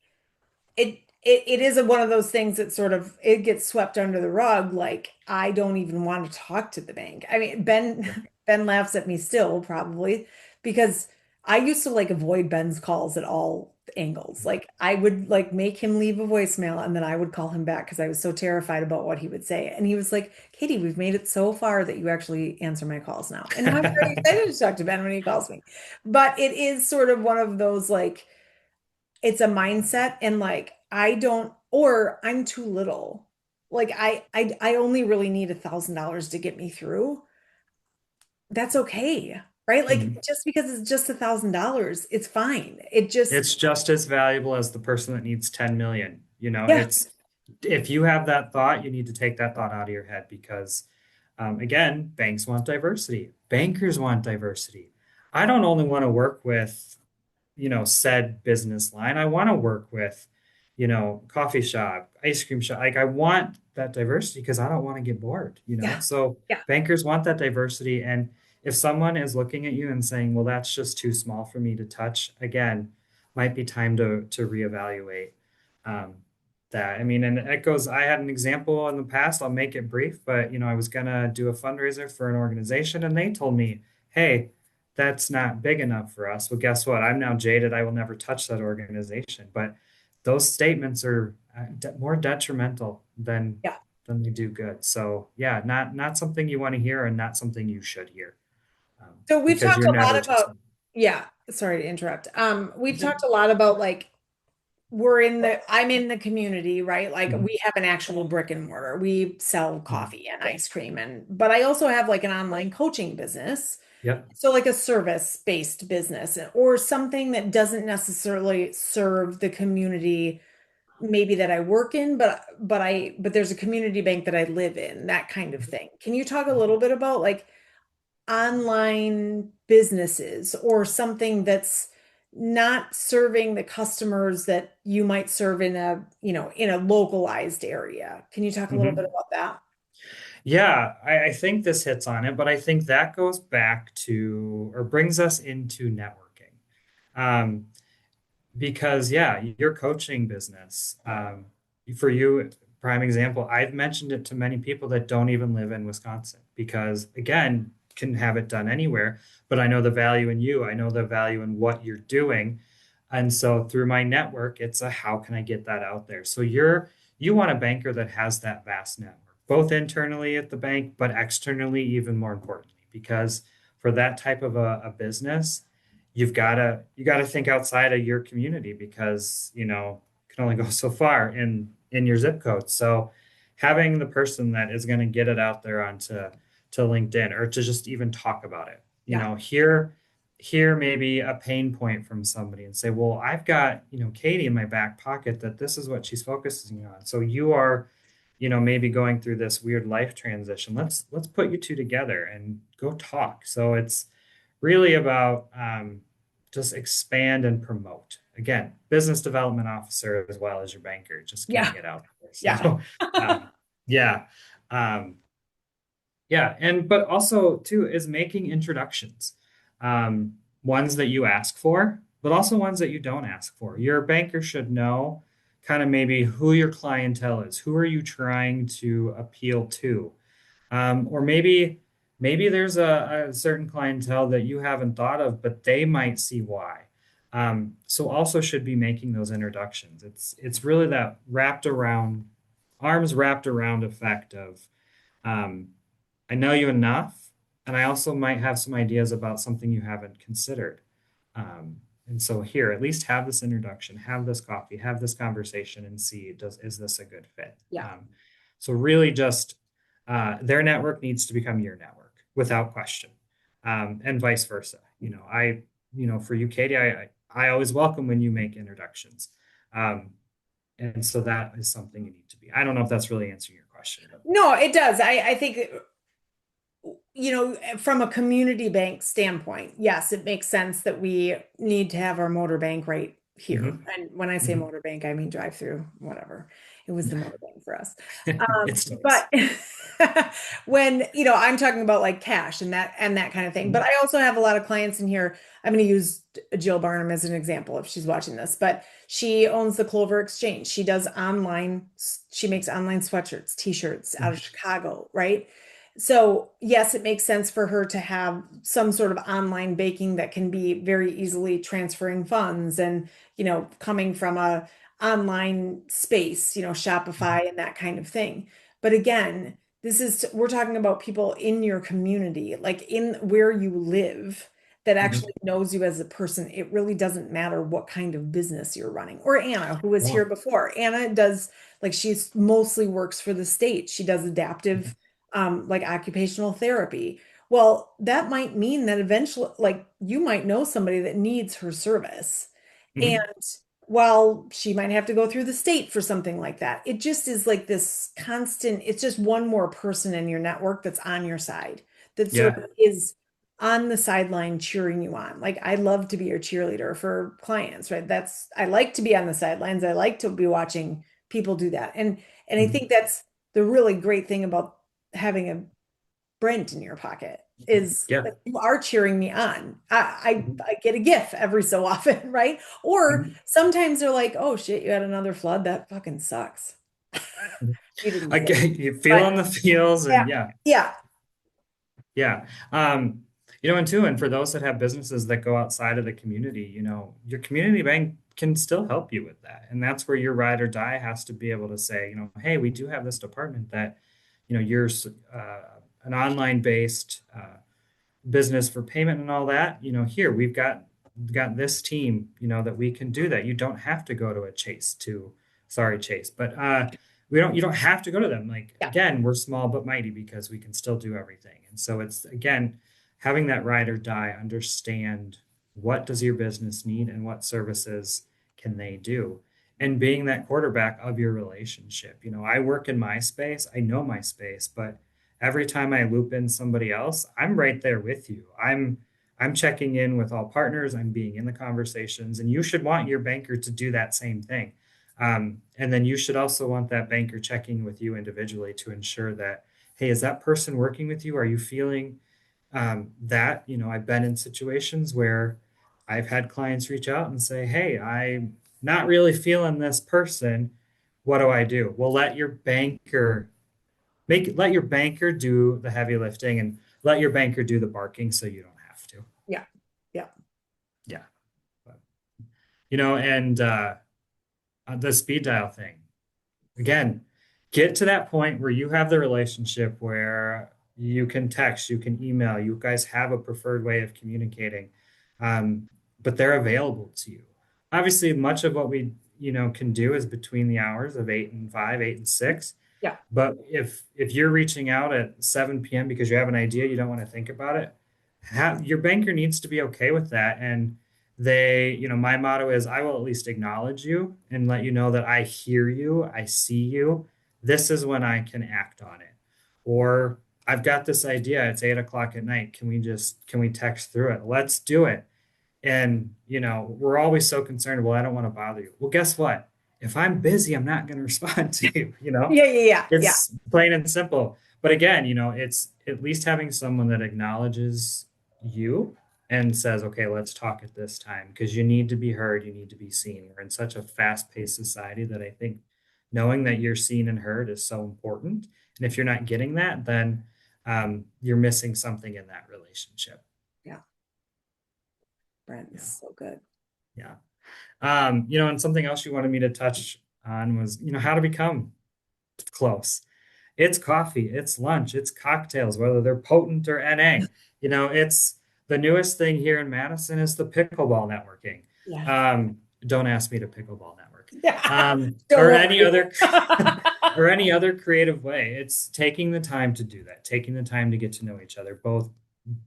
it is one of those things that sort of it gets swept under the rug. Like I don't even want to talk to the bank. I mean, Ben laughs at me still probably because I used to like avoid Ben's calls at all angles. Like I would like make him leave a voicemail and then I would call him back because I was so terrified about what he would say. And he was like, Katie, we've made it so far that you actually answer my calls now. And now I'm very excited to talk to Ben when he calls me. But it is sort of one of those like it's a mindset and like I don't or I'm too little. Like I only really need $1,000 to get me through. That's okay, right? Like Mhm. just because it's just $1,000, it's fine. It just It's just as valuable as the person that needs 10 million. yeah, It's if you have that thought, you need to take that thought out of your head because, again, banks want diversity, bankers want diversity. I don't only want to work with said business line. I want to work with, coffee shop, ice cream shop. Like I want that diversity because I don't want to get bored. yeah, So yeah, bankers want that diversity. And if someone is looking at you and saying, well, that's just too small for me to touch, again, might be time to reevaluate um, that. I mean, and it goes, I had an example in the past, I'll make it brief, but I was gonna do a fundraiser for an organization and they told me, hey, that's not big enough for us. Well, guess what? I'm now jaded. I will never touch that organization. But those statements are more detrimental yeah. than they do good. So yeah, not something you want to hear, and not something you should hear, So we've because talked you're a lot never just. about, yeah, sorry to interrupt. We've talked a lot about like I'm in the community, right? Like Mhm. we have an actual brick and mortar. We sell Mhm. coffee and ice cream but I also have like an online coaching business. Yep. So like a service-based business or something that doesn't necessarily serve the community maybe that I work in, but there's a community bank that I live in, that kind of thing. Can you talk a little bit about like online businesses or something that's not serving the customers that you might serve in a localized area? Can you talk a little bit Mhm. about that? Yeah, I think this hits on it, but I think that goes back to or brings us into networking. Um, because yeah, your coaching business, for you, prime example, I've mentioned it to many people that don't even live in Wisconsin because again, can have it done anywhere, but I know the value in you. I know the value in what you're doing. And so through my network, it's a how can I get that out there? So you want a banker that has that vast network, both internally at the bank, but externally even more importantly, because for that type of a business, you gotta think outside of your community because can only go so far in your zip code. So having the person that is going to get it out there onto to LinkedIn or to just even talk about it, Yeah, hear maybe a pain point from somebody and say, well, I've got Katie in my back pocket that this is what she's focusing on. So you are maybe going through this weird life transition. Let's put you two together and go talk. So it's really about just expand and promote. Again, business development officer as well as your banker, just yeah, getting it out there. yeah, So, yeah, um, yeah, and but also too is making introductions, ones that you ask for, but also ones that you don't ask for. Your banker should know kind of maybe who your clientele is, who are you trying to appeal to, or maybe there's a certain clientele that you haven't thought of, but they might see why. So also should be making those introductions. It's really that arms wrapped around effect of um, I know you enough, and I also might have some ideas about something you haven't considered. Um, And so here, at least have this introduction, have this coffee, have this conversation, and see is this a good fit? Yeah. So really, just their network needs to become your network without question, and vice versa. For you, Katie, I always welcome when you make introductions, and so that is something you need to be. I don't know if that's really answering your question, but No, it does. I think, from a community bank standpoint, yes, it makes sense that we need to have our motor bank right here. Mhm. And when I say Mhm. motor bank, I mean drive through, whatever. It was the motor bank for us. It still is. But when, I'm talking about like cash and that kind of thing. But Mhm. I also have a lot of clients in here. I'm going to use Jill Barnum as an example if she's watching this, but she owns the Clover Exchange. She makes online sweatshirts, t-shirts out of Chicago, right? So, yes, it makes sense for her to have some sort of online baking that can be very easily transferring funds and, coming from a online space, Shopify and that kind of thing. But again, we're talking about people in your community, like in where you live, that Mhm. actually knows you as a person. It really doesn't matter what kind of business you're running. Or Anna, who was Yeah. here before. Anna does, like, she's mostly works for the state. She does adaptive, like occupational therapy. Well, that might mean that eventually, like, you might know somebody that needs her service. And Mhm. while she might have to go through the state for something like that, it just is like this constant, it's just one more person in your network that's on your side, that sort Yeah. of is on the sideline cheering you on. Like, I love to be your cheerleader for clients, right? I like to be on the sidelines. I like to be watching people do that. And I Mhm. think that's the really great thing about having a Brent in your pocket is Yeah. like you are cheering me on. I, Mhm. I I get a GIF every so often, right? Or Mhm. sometimes they're like, "Oh shit, you had another flood. That fucking sucks." Mhm. You didn't I say it, get you but feeling the feels, yeah, and yeah, yeah, yeah. And for those that have businesses that go outside of the community, your community bank can still help you with that. And that's where your ride or die has to be able to say, hey, we do have this department that, you're an online based business for payment and all that. Here we've got this team, that we can do that. You don't have to go to a Chase, but you don't have to go to them. Like, yeah, again, we're small but mighty because we can still do everything. And so it's, again, having that ride or die, understand what does your business need and what services can they do, and being that quarterback of your relationship. I work in my space, I know my space, but every time I loop in somebody else, I'm right there with you. I'm checking in with all partners. I'm being in the conversations, and you should want your banker to do that same thing. And then you should also want that banker checking with you individually to ensure that, hey, is that person working with you? Are you feeling that? I've been in situations where I've had clients reach out and say, hey, I'm not really feeling this person. What do I do? Well, let your banker do the heavy lifting, and let your banker do the barking so you don't have to. yeah, yeah, Yeah. But, and the speed dial thing, again, get to that point where you have the relationship where you can text, you can email, you guys have a preferred way of communicating, um, but they're available to you. Obviously, much of what we can do is between the hours of 8 and 5, 8 and 6. yeah, But if you're reaching out at 7 p.m. because you have an idea, you don't want to think about it, your banker needs to be okay with that. And my motto is, I will at least acknowledge you and let you know that I hear you, I see you. This is when I can act on it. Or I've got this idea. It's 8 o'clock at night. Can we text through it? Let's do it. And, we're always so concerned, well, I don't want to bother you. Well, guess what? If I'm busy, I'm not going to respond to you. yeah, yeah, yeah, yeah, It's plain and simple. But again, it's at least having someone that acknowledges you and says, okay, let's talk at this time, because you need to be heard, you need to be seen. We're in such a fast-paced society that I think knowing that you're seen and heard is so important. And if you're not getting that, then you're missing something in that relationship. yeah. Brent is Yeah. so good. Yeah. And something else you wanted me to touch on was, how to become close. It's coffee, it's lunch, it's cocktails, whether they're potent or NA. It's the newest thing here in Madison is the pickleball networking. Yeah. Don't ask me to pickleball network. Yeah. Or Don't any other worry. or any other creative way. It's taking the time to do that, taking the time to get to know each other, both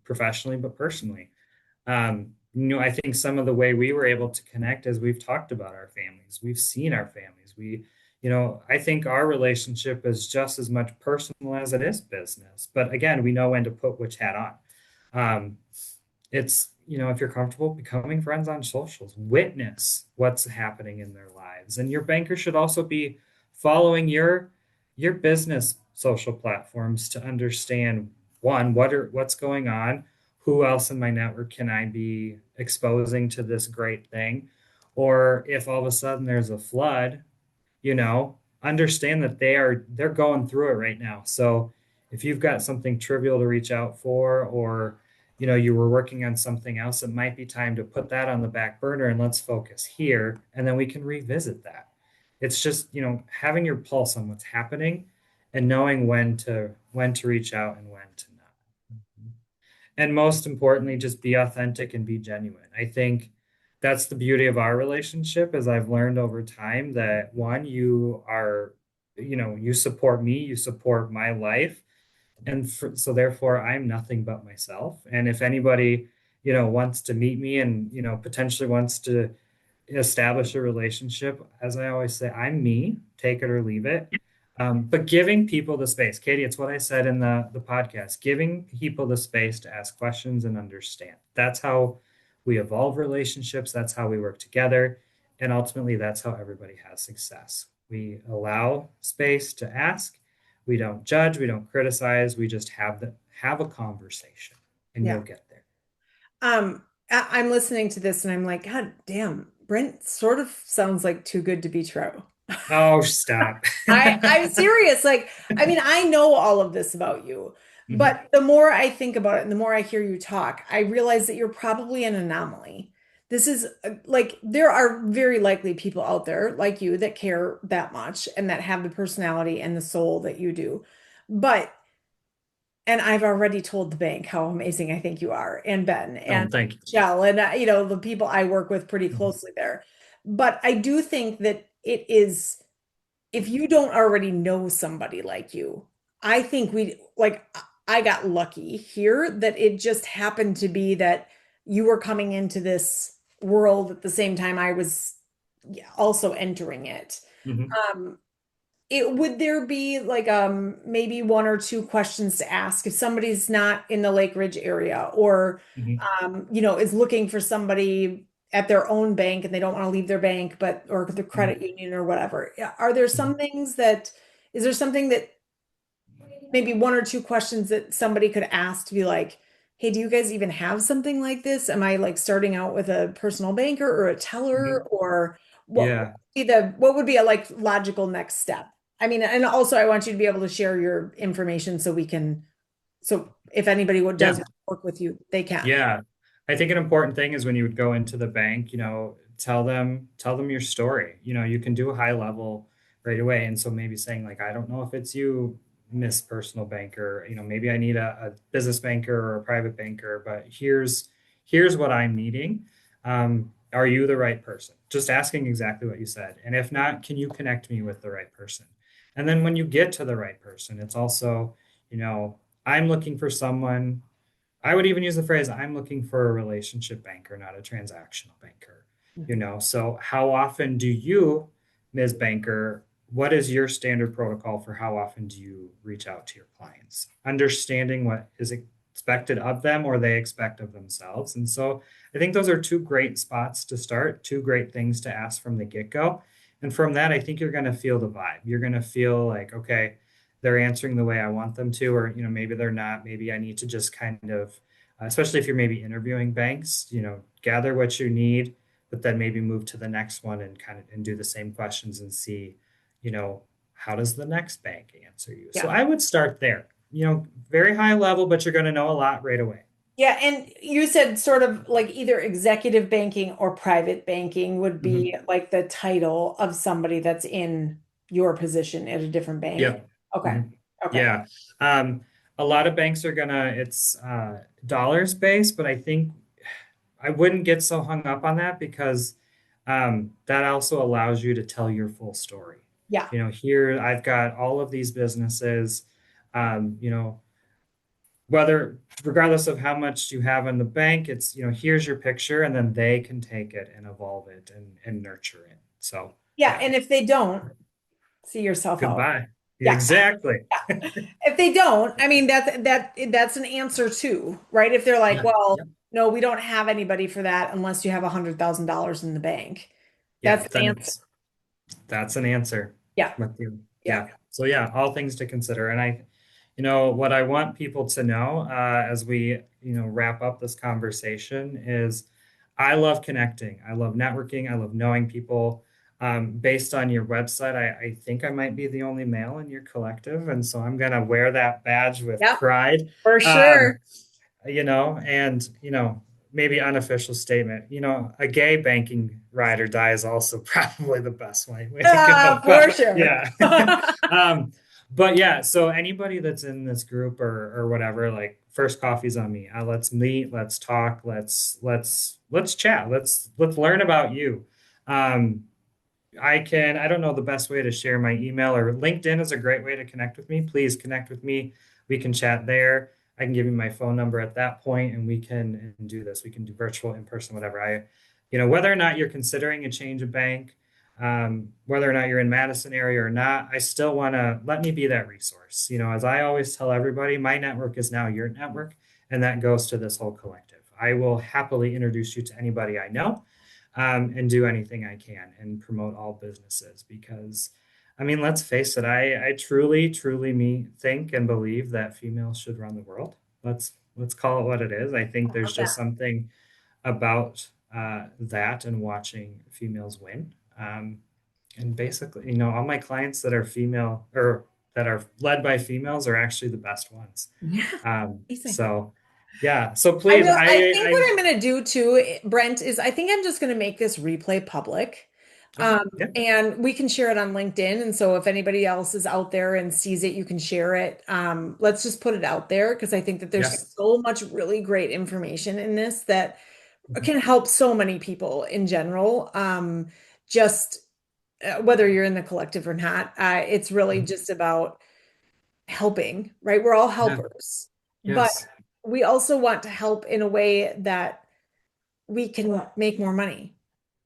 professionally but personally. I think some of the way we were able to connect as we've talked about our families, we've seen our families. I think our relationship is just as much personal as it is business. But again, we know when to put which hat on. Um, if you're comfortable becoming friends on socials, witness what's happening in their lives. And your banker should also be following your business social platforms to understand one, what's going on, who else in my network can I be exposing to this great thing? Or if all of a sudden there's a flood, understand that they're going through it right now. So if you've got something trivial to reach out for, or you were working on something else, it might be time to put that on the back burner and let's focus here, and then we can revisit that. It's just, having your pulse on what's happening and knowing when to reach out and when to not. And most importantly, just be authentic and be genuine. I think that's the beauty of our relationship, as I've learned over time that one, you support me, you support my life. So therefore I'm nothing but myself. And if anybody, wants to meet me and, potentially wants to establish a relationship, as I always say, I'm me, take it or leave it. But giving people the space, Katie, it's what I said in the podcast, giving people the space to ask questions and understand. That's how we evolve relationships. That's how we work together. And ultimately, that's how everybody has success. We allow space to ask. We don't judge. We don't criticize. We just have a conversation, and Yeah. you'll get there. I'm listening to this and I'm like, God damn, Brent sort of sounds like too good to be true. Oh, stop. I'm serious. Like, I mean, I know all of this about you, Mhm. but the more I think about it and the more I hear you talk, I realize that you're probably an anomaly. This is like, there are very likely people out there like you that care that much and that have the personality and the soul that you do. But and I've already told the bank how amazing I think you are, and Ben Oh, and thank you. Michelle, and the people I work with pretty Mhm. closely there. But I do think that it is, if you don't already know somebody like you, I think I got lucky here that it just happened to be that you were coming into this world at the same time I was also entering it. Mhm. Um, would there be like maybe one or two questions to ask if somebody's not in the Lake Ridge area, or Mhm. is looking for somebody at their own bank and they don't want to leave their bank but or the Mhm. credit union or whatever. Are there some Mhm. things that is there something that maybe one or two questions that somebody could ask to be like, hey, do you guys even have something like this? Am I like starting out with a personal banker or a teller, Mhm. or what would Yeah. what would be a like logical next step? I mean, and also I want you to be able to share your information so we can, so if anybody does Yeah. work with you, they can. Yeah. I think an important thing is when you would go into the bank, tell them your story. You can do a high level right away. And so maybe saying like, I don't know if it's you, Miss Personal Banker, maybe I need a business banker or a private banker, but here's what I'm needing. Are you the right person? Just asking exactly what you said. And if not, can you connect me with the right person? And then when you get to the right person, it's also, you know, I'm looking for someone. I would even use the phrase, I'm looking for a relationship banker, not a transactional banker. Mhm. So how often do you, Ms. Banker, what is your standard protocol for how often do you reach out to your clients? Understanding what is expected of them or they expect of themselves. And so I think those are two great spots to start, two great things to ask from the get-go. And from that, I think you're going to feel the vibe. You're going to feel like, okay, they're answering the way I want them to, or maybe they're not. Maybe I need to just kind of, especially if you're maybe interviewing banks, gather what you need, but then maybe move to the next one and kind of and do the same questions and see, you know, how does the next bank answer you? So Yeah. I would start there. Very high level, but you're going to know a lot right away. Yeah, and you said sort of like either executive banking or private banking would Mhm. be like the title of somebody that's in your position at a different bank. Yep. Okay. Mhm. Okay. Yeah. Um, a lot of banks are gonna, it's dollars based, but I think I wouldn't get so hung up on that because that also allows you to tell your full story. Yeah. Here I've got all of these businesses, um, you know, whether regardless of how much you have in the bank, it's, here's your picture, and then they can take it and evolve it and nurture it. So Yeah. yeah, And if they don't, see yourself out. goodbye. Yeah. Exactly. If they don't, I mean, that's an answer too, right? If they're like, Yeah. well, Yep. no, we don't have anybody for that unless you have $100,000 in the bank. Yeah. That's an Then answer. that's an answer Yeah. with you. Yeah. Yeah. So yeah, all things to consider. And what I want people to know as we, wrap up this conversation is I love connecting. I love networking. I love knowing people. Based on your website, I think I might be the only male in your collective. And so I'm going to wear that badge with Yep. pride. For Um, sure. and maybe unofficial statement, a gay banking ride or die is also probably the best way to go. For But sure. yeah. But yeah, so anybody that's in this group or whatever, like first coffee's on me. Let's meet, let's talk, let's chat, let's learn about you. um I don't know the best way to share my email, or LinkedIn is a great way to connect with me. Please connect with me. We can chat there. I can give you my phone number at that point and we can do this. We can do virtual, in person, whatever. Whether or not you're considering a change of bank, whether or not you're in Madison area or not, I still want to let me be that resource. As I always tell everybody, my network is now your network, and that goes to this whole collective. I will happily introduce you to anybody I know, and do anything I can and promote all businesses because, I mean, let's face it, I truly, truly think and believe that females should run the world. Let's call it what it is. I think there's Love that. just something about that and watching females win. And basically, all my clients that are female or that are led by females are actually the best ones. Yeah. Um, Amazing. so yeah, so please, I think what I'm going to do too, Brent, is I think I'm just going to make this replay public. okay, yeah, And we can share it on LinkedIn. And so if anybody else is out there and sees it, you can share it. Let's just put it out there because I think that there's yes. so much really great information in this that Mhm. can help so many people in general. Just whether you're in the collective or not, it's really Mhm. just about helping, right? We're all Yeah. helpers, but Yes. we also want to help in a way that we can make more money,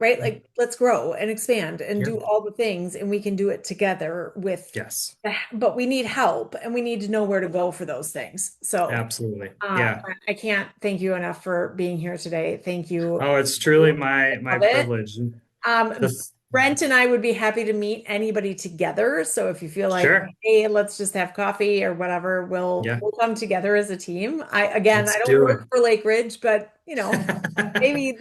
right? Yeah. Like let's grow and expand and Yep. do all the things, and we can do it together with, Yes. but we need help and we need to know where to go for those things. So, Absolutely. Yeah. I can't thank you enough for being here today. Thank you. Oh, it's truly my Love it. privilege. Um, This, Brent and I would be happy to meet anybody together. So if you feel like, sure. hey, let's just have coffee or whatever, we'll Yeah. we'll come together as a team. I Let's don't do it. work for Lake Ridge, but maybe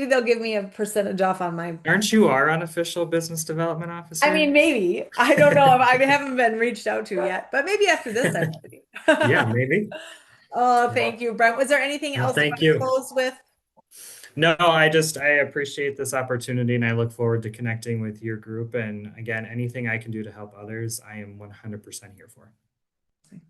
they'll give me a percentage off on my. Aren't you our unofficial business development I mean, officer? maybe. I don't know if I haven't been reached out to yet, but maybe after this I will be. Yeah, maybe. Oh, Yeah. thank you, Brent. Was there anything Well, else you thank want to you. close with? No, I appreciate this opportunity and I look forward to connecting with your group. And again, anything I can do to help others, I am 100% here for.